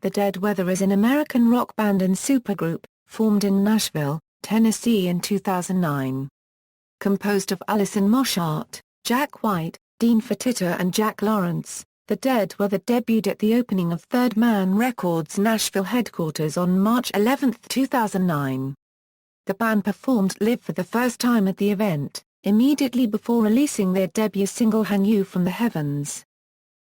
The Dead Weather is an American rock band and supergroup, formed in Nashville, Tennessee in 2009. Composed of Alison Mosshart, Jack White, Dean Fertitta and Jack Lawrence, The Dead Weather debuted at the opening of Third Man Records' Nashville headquarters on March 11, 2009. The band performed live for the first time at the event, immediately before releasing their debut single Hang You from the Heavens.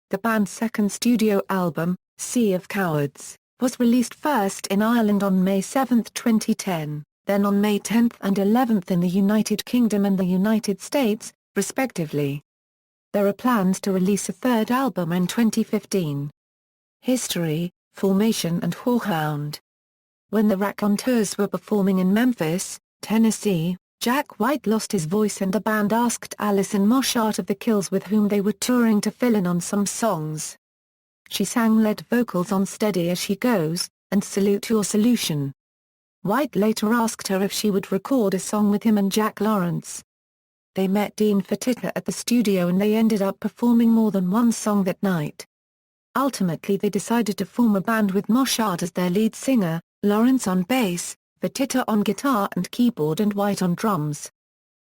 The band's second studio album, Sea of Cowards, was released first in Ireland on May 7, 2010, then on May 10 and 11 in the United Kingdom and the United States, respectively. There are plans to release a third album in 2015. History, formation and Whorehound. When the Raconteurs were performing in Memphis, Tennessee, Jack White lost his voice and the band asked Alison Mosshart of the Kills, with whom they were touring, to fill in on some songs. She sang lead vocals on Steady As She Goes, and Salute Your Solution. White later asked her if she would record a song with him and Jack Lawrence. They met Dean Fertitta at the studio and they ended up performing more than one song that night. Ultimately they decided to form a band with Mosshart as their lead singer, Lawrence on bass, Fertitta on guitar and keyboard and White on drums.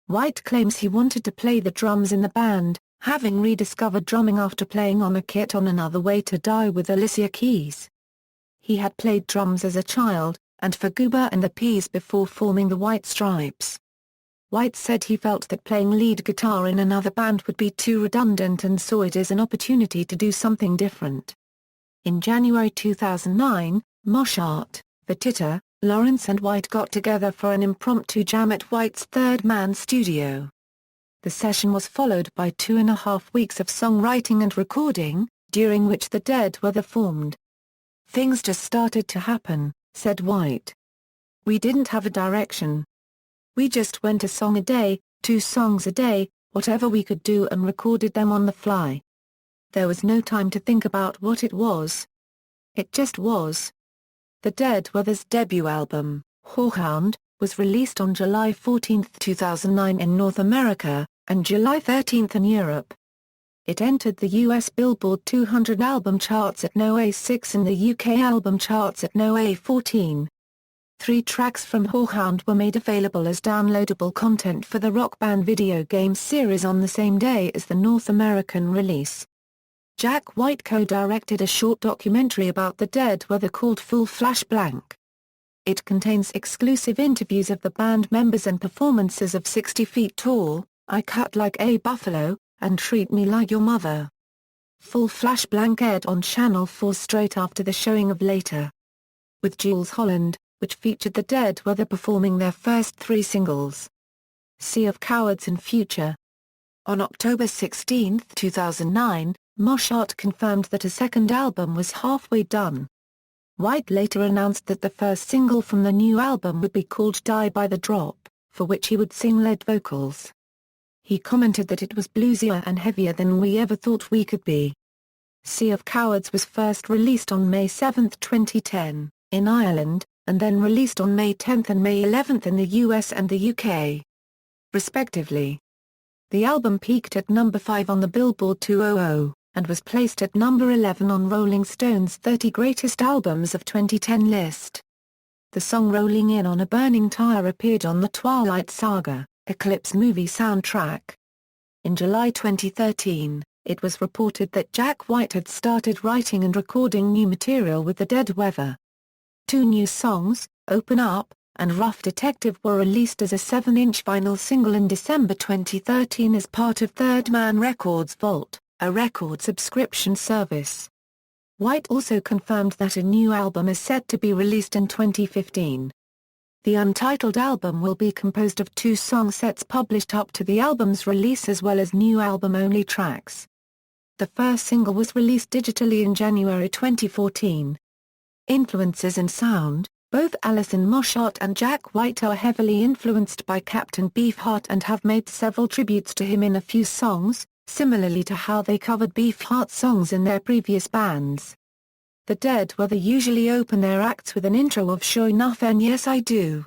White claims he wanted to play the drums in the band, having rediscovered drumming after playing on a kit on Another Way to Die with Alicia Keys. He had played drums as a child, and for Goober and the Peas before forming the White Stripes. White said he felt that playing lead guitar in another band would be too redundant and saw it as an opportunity to do something different. In January 2009, Mosshart, Fertitta, Lawrence and White got together for an impromptu jam at White's Third Man studio. The session was followed by 2.5 weeks of songwriting and recording, during which The Dead Weather formed. "Things just started to happen," said White. "We didn't have a direction. We just went a song a day, 2 songs a day, whatever we could do, and recorded them on the fly. There was no time to think about what it was. It just was." The Dead Weather's debut album, Whorehound, was released on July 14, 2009 in North America, and July 13 in Europe. It entered the US Billboard 200 album charts at No. 6 and the UK album charts at No. 14. 3 tracks from Whorehound were made available as downloadable content for the Rock Band video game series on the same day as the North American release. Jack White co-directed a short documentary about The Dead Weather called Full Flash Blank. It contains exclusive interviews of the band members and performances of 60 Feet Tall, I Cut Like a Buffalo, and Treat Me Like Your Mother. Full Flash Blank aired on Channel 4 straight after the showing of Later. With Jools Holland, which featured The Dead Weather performing their first 3 singles. Sea of Cowards and Future. On October 16, 2009, Mosshart confirmed that a second album was halfway done. White later announced that the first single from the new album would be called Die by the Drop, for which he would sing lead vocals. He commented that it was bluesier and heavier than we ever thought we could be. Sea of Cowards was first released on May 7, 2010, in Ireland, and then released on May 10 and May 11 in the US and the UK, respectively. The album peaked at number 5 on the Billboard 200, and was placed at number 11 on Rolling Stone's 30 Greatest Albums of 2010 list. The song Rolling In on a Burning Tire appeared on the Twilight Saga: Eclipse movie soundtrack. In July 2013, it was reported that Jack White had started writing and recording new material with The Dead Weather. 2 new songs, Open Up and Rough Detective, were released as a 7-inch vinyl single in December 2013 as part of Third Man Records Vault, a record subscription service. White also confirmed that a new album is set to be released in 2015. The untitled album will be composed of 2 song sets published up to the album's release as well as new album-only tracks. The first single was released digitally in January 2014. Influences and sound. Both Alison Mosshart and Jack White are heavily influenced by Captain Beefheart and have made several tributes to him in a few songs, similarly to how they covered Beefheart songs in their previous bands. The Dead Weather usually open their acts with an intro of Sure Enough and Yes I Do.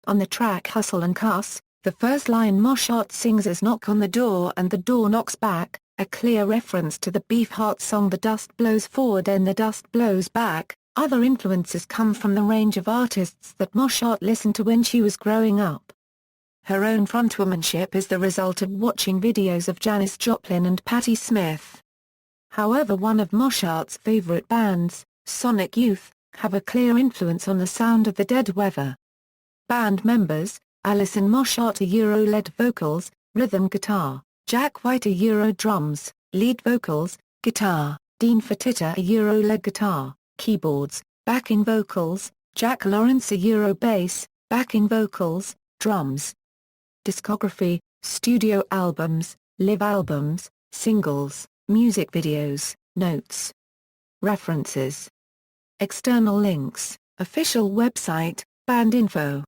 On the track Hustle and Cuss, the first line Mosshart sings is Knock on the Door and the door knocks back, a clear reference to the Beefheart song The Dust Blows Forward and The Dust Blows Back. Other influences come from the range of artists that Moshart listened to when she was growing up. Her own frontwomanship is the result of watching videos of Janis Joplin and Patti Smith. However, one of Moshart's favorite bands, Sonic Youth, have a clear influence on the sound of the Dead Weather. Band members: Alison Moshart Euro-lead vocals, rhythm guitar; Jack White Euro drums, lead vocals, guitar; Dean Fertitta Euro-lead guitar, keyboards, backing vocals; Jack Lawrence Euro bass, backing vocals, drums. Discography: studio albums, live albums, singles, music videos, notes. References. External links: official website, band info.